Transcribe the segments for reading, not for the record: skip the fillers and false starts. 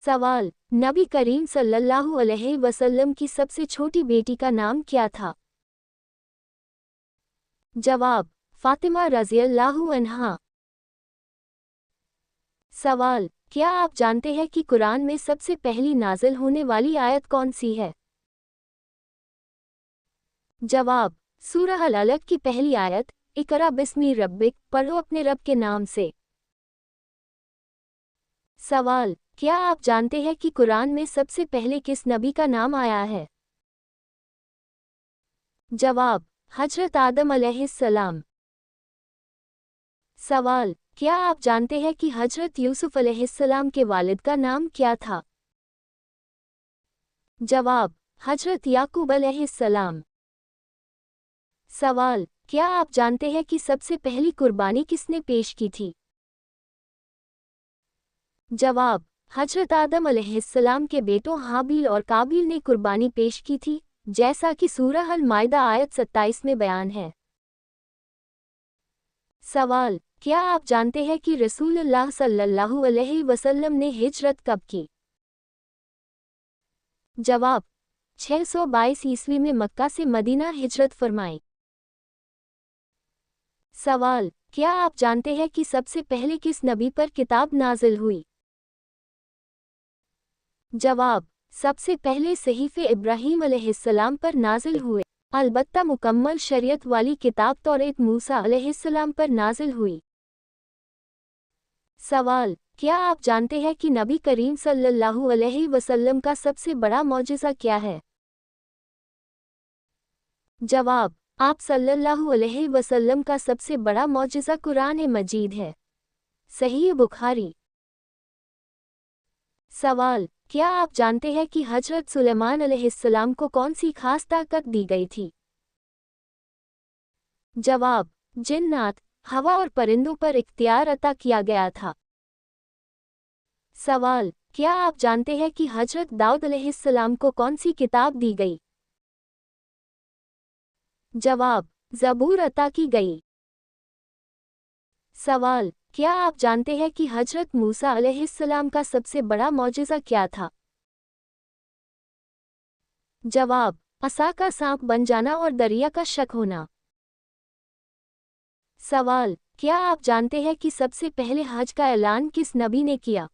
सवाल, नबी करीम सल्लल्लाहु अलैहि वसल्लम की सबसे छोटी बेटी का नाम क्या था? जवाब, फातिमा रज़ियल्लाहु अन्हा। सवाल, क्या आप जानते हैं कि कुरान में सबसे पहली नाज़िल होने वाली आयत कौन सी है? जवाब, सूरह अल-अलक की पहली आयत, इकरा बिस्मि रब्बिक, पढ़ो अपने रब के नाम से। सवाल, क्या आप जानते हैं कि कुरान में सबसे पहले किस नबी का नाम आया है? जवाब, हजरत आदम अलैहिस्सलाम। सवाल, क्या आप जानते हैं कि हजरत यूसुफ अलैहिस्सलाम के वालिद का नाम क्या था? जवाब, हजरत याकूब अलैहिस्सलाम। सवाल, क्या आप जानते हैं कि सबसे पहली कुर्बानी किसने पेश की थी? जवाब, हजरत आदम अलैहिस्सलाम के बेटों हाबील और काबील ने कुर्बानी पेश की थी, जैसा कि सूरह अल-माइदा आयत 27 में बयान है। सवाल, क्या आप जानते हैं कि रसूलुल्लाह सल्लल्लाहु अलैहि वसल्लम ने हिजरत कब की? जवाब, 622 ईस्वी में मक्का से मदीना हिजरत फरमाई। सवाल, क्या आप जानते हैं कि सबसे पहले किस नबी पर किताब नाजिल हुई? जवाब, सबसे पहले सहीफ़े इब्राहीम अलैहिस्सलाम पर नाजिल हुए। अलबत्ता मुकम्मल शरीयत वाली किताब तौरेत मूसा अलैहिस्सलाम पर नाजिल हुई। सवाल, क्या आप जानते हैं कि नबी करीम सल्लल्लाहु अलैहि वसल्लम का सबसे बड़ा मौजिज़ा क्या है? जवाब, आप सल्लल्लाहु अलैहि वसल्लम का सबसे बड़ा मौजिज़ा कुरान मजीद है। सहीह बुखारी। सवाल, क्या आप जानते हैं कि हजरत सुलेमान अलैहिस्सलाम को कौन सी खास ताकत दी गई थी? जवाब, जिन्नात, हवा और परिंदों पर इख्तियार अता किया गया था। सवाल, क्या आप जानते हैं कि हजरत दाऊद अलैहिस्सलाम को कौन सी किताब दी गई? जवाब, ज़बूर अता की गई। सवाल, क्या आप जानते हैं कि हजरत मूसा अलैहिस्सलाम का सबसे बड़ा मौजिज़ा क्या था? जवाब, असा का सांप बन जाना और दरिया का शक होना। सवाल, क्या आप जानते हैं कि सबसे पहले हज का ऐलान किस नबी ने किया?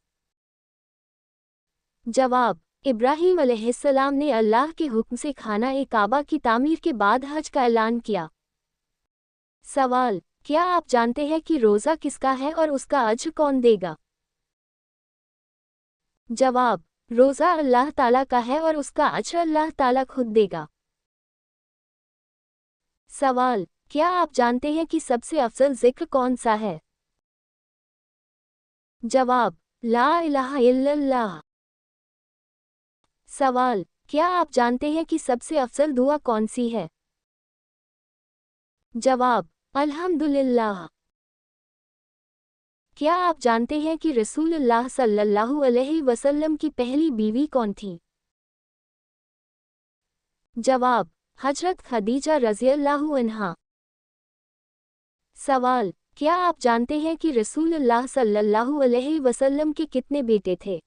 जवाब, इब्राहीम अलैहिस्सलाम ने अल्लाह के हुक्म से खाना-ए-काबा की तामीर के बाद हज का ऐलान किया। सवाल, क्या आप जानते हैं कि रोज़ा किसका है और उसका अज्र कौन देगा? जवाब, रोज़ा अल्लाह ताला का है और उसका अज्र अल्लाह ताला खुद देगा। सवाल, क्या आप जानते हैं कि सबसे अफजल ज़िक्र कौन सा है? जवाब, ला इलाहा इल्लल्लाह। सवाल, क्या आप जानते हैं कि सबसे अफजल दुआ कौन सी है? जवाब, अल्हम्दुलिल्लाह। क्या आप जानते हैं कि रसूलुल्लाह सल्लल्लाहु अलैहि वसल्लम की पहली बीवी कौन थी? जवाब, हजरत खदीजा रज़ियल्लाहु अन्हा। सवाल, क्या आप जानते हैं कि रसूलुल्लाह सल्लल्लाहु अलैहि वसल्लम के कितने बेटे थे?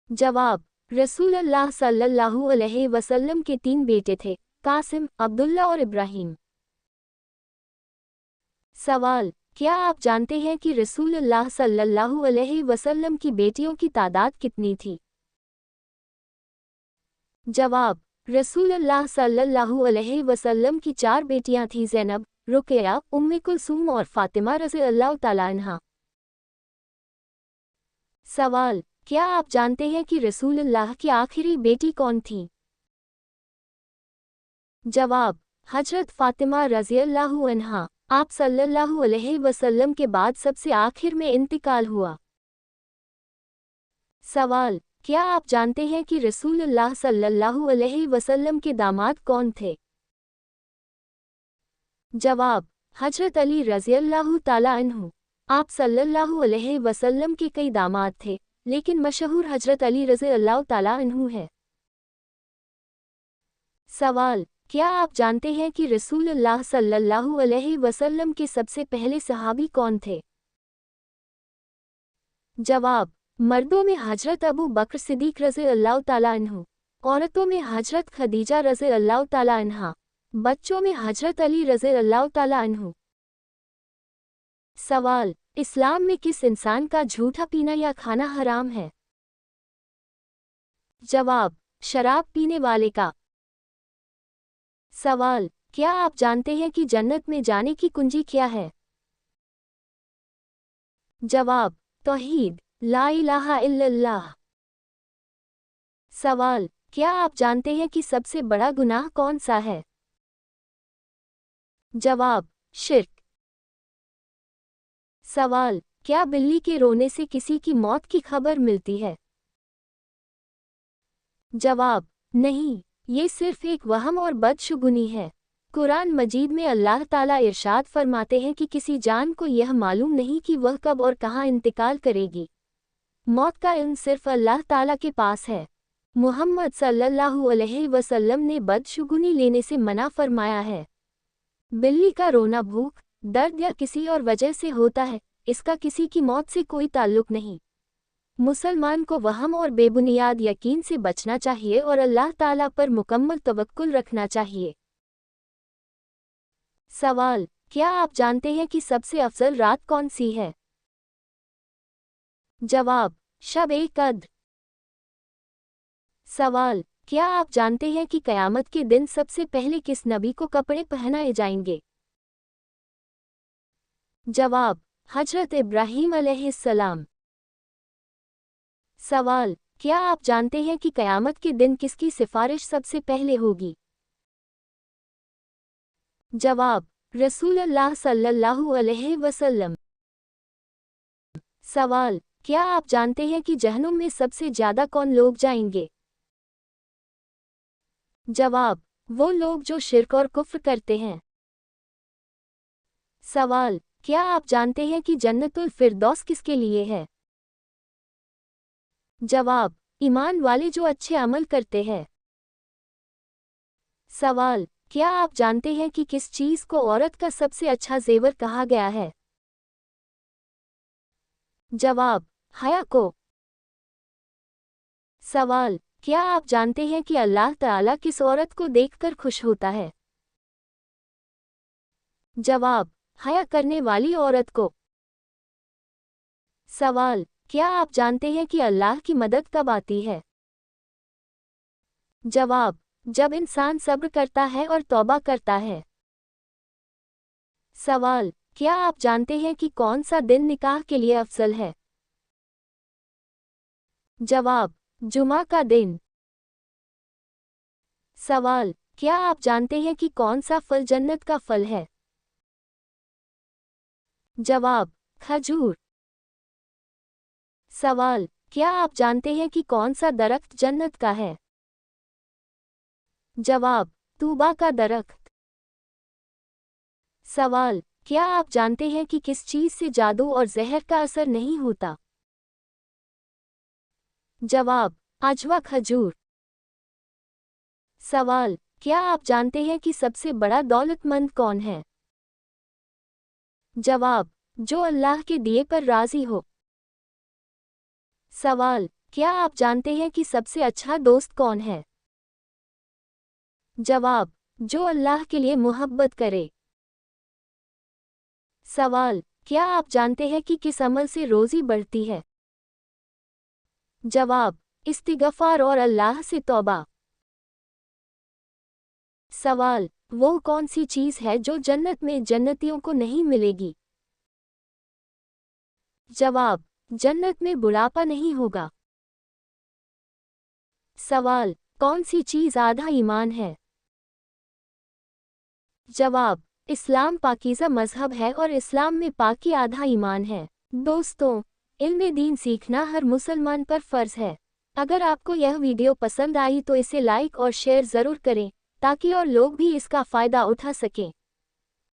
जवाब, रसूलुल्लाह सल्लल्लाहु अलैहि वसल्लम के 3 बेटे थे, कासिम, अब्दुल्ला और इब्राहीम। सवाल, क्या आप जानते हैं कि रसूलुल्लाह सल्लल्लाहु अलैहि वसल्लम की बेटियों की तादाद कितनी थी? जवाब, रसूलुल्लाह सल्लल्लाहु अलैहि वसल्लम की 4 बेटियां थीं, ज़ैनब, रुक़ैया, उम्मे कुलसूम और फ़ातिमा रज़ियल्लाहु तआला अन्हा। सवाल, क्या आप जानते हैं कि रसूलुल्लाह की आखिरी बेटी कौन थी? जवाब, हजरत फ़ातिमा रज़ियल्लाहु अन्हा। आप सल्लल्लाहु अलैहि वसल्लम के बाद सबसे आखिर में इंतकाल हुआ। सवाल, क्या आप जानते हैं कि रसूलुल्लाह सल्लल्लाहु अलैहि वसल्लम के दामाद कौन थे? जवाब, हजरत अली रज़ियल्लाहु तआला अन्हु। आप सल्लल्लाहु अलैहि वसल्लम के कई दामाद थे, लेकिन मशहूर हजरत अली रज़ियल्लाहु तआला अन्हु है। सवाल, क्या आप जानते हैं कि रसूलुल्लाह सल्लल्लाहु अलैहि वसल्लम के सबसे पहले सहाबी कौन थे? जवाब, मर्दों में हजरत अबू बकर सिद्दीक रज़ी अल्लाह ताला अन्हु, औरतों में हजरत खदीजा रज़ी अल्लाह ताला अन्हा, बच्चों में हजरत अली रज़ी अल्लाह ताला अन्हु। सवाल, इस्लाम में किस इंसान का झूठा पीना या खाना हराम है? जवाब, शराब पीने वाले का। सवाल, क्या आप जानते हैं कि जन्नत में जाने की कुंजी क्या है? जवाब, तौहीद, ला इलाहा इल्लल्लाह। सवाल, क्या आप जानते हैं कि सबसे बड़ा गुनाह कौन सा है? जवाब, शिर्क। सवाल, क्या बिल्ली के रोने से किसी की मौत की खबर मिलती है? जवाब, नहीं, ये सिर्फ एक वहम और बदशुगुनी है। कुरान मजीद में अल्लाह ताला इरशाद फरमाते हैं कि किसी जान को यह मालूम नहीं कि वह कब और कहाँ इंतकाल करेगी। मौत का इल्म सिर्फ अल्लाह ताला के पास है। मुहम्मद सल्लल्लाहु अलैहि वसल्लम ने बदशुगुनी लेने से मना फरमाया है। बिल्ली का रोना भूख, दर्द या किसी और वजह से होता है, इसका किसी की मौत से कोई ताल्लुक नहीं। मुसलमान को वहम और बेबुनियाद यकीन से बचना चाहिए और अल्लाह ताला पर मुकम्मल तवक्कुल रखना चाहिए। सवाल, क्या आप जानते हैं कि सबसे अफजल रात कौन सी है? जवाब, शब-ए कद्र। सवाल, क्या आप जानते हैं कि क़यामत के दिन सबसे पहले किस नबी को कपड़े पहनाए जाएंगे? जवाब, हजरत इब्राहीम अलैहिस्सलाम। सवाल, क्या आप जानते हैं कि क़यामत के दिन किसकी सिफारिश सबसे पहले होगी? जवाब, रसूलुल्लाह सल्लल्लाहु अलैहि वसल्लम। सवाल, क्या आप जानते हैं कि जहन्नुम में सबसे ज्यादा कौन लोग जाएंगे? जवाब, वो लोग जो शिर्क और कुफ्र करते हैं। सवाल, क्या आप जानते हैं कि जन्नतुल फिरदौस किसके लिए है? जवाब, ईमान वाले जो अच्छे अमल करते हैं। सवाल, क्या आप जानते हैं कि किस चीज़ को औरत का सबसे अच्छा जेवर कहा गया है? जवाब, हया को। सवाल, क्या आप जानते हैं कि अल्लाह ताला किस औरत को देखकर खुश होता है? जवाब, हया करने वाली औरत को। सवाल, क्या आप जानते हैं कि अल्लाह की मदद कब आती है? जवाब, जब इंसान सब्र करता है और तौबा करता है। सवाल, क्या आप जानते हैं कि कौन सा दिन निकाह के लिए अफजल है? जवाब, जुमा का दिन। सवाल, क्या आप जानते हैं कि कौन सा फल जन्नत का फल है? जवाब, खजूर। सवाल, क्या आप जानते हैं कि कौन सा दरख्त जन्नत का है? जवाब, तूबा का दरख्त। सवाल, क्या आप जानते हैं कि किस चीज़ से जादू और जहर का असर नहीं होता? जवाब, अजवा खजूर। सवाल, क्या आप जानते हैं कि सबसे बड़ा दौलतमंद कौन है? जवाब, जो अल्लाह के दिए पर राज़ी हो। सवाल, क्या आप जानते हैं कि सबसे अच्छा दोस्त कौन है? जवाब, जो अल्लाह के लिए मोहब्बत करे। सवाल, क्या आप जानते हैं कि किस अमल से रोज़ी बढ़ती है? जवाब, इस्तिग़फ़ार और अल्लाह से तौबा। सवाल, वो कौन सी चीज़ है जो जन्नत में जन्नतियों को नहीं मिलेगी? जवाब, जन्नत में बुढ़ापा नहीं होगा। सवाल, कौन सी चीज़ आधा ईमान है? जवाब, इस्लाम पाकीज़ा मज़हब है और इस्लाम में पाकी आधा ईमान है। दोस्तों, इल्म दीन सीखना हर मुसलमान पर फ़र्ज़ है। अगर आपको यह वीडियो पसंद आई तो इसे लाइक और शेयर ज़रूर करें, ताकि और लोग भी इसका फ़ायदा उठा सकें।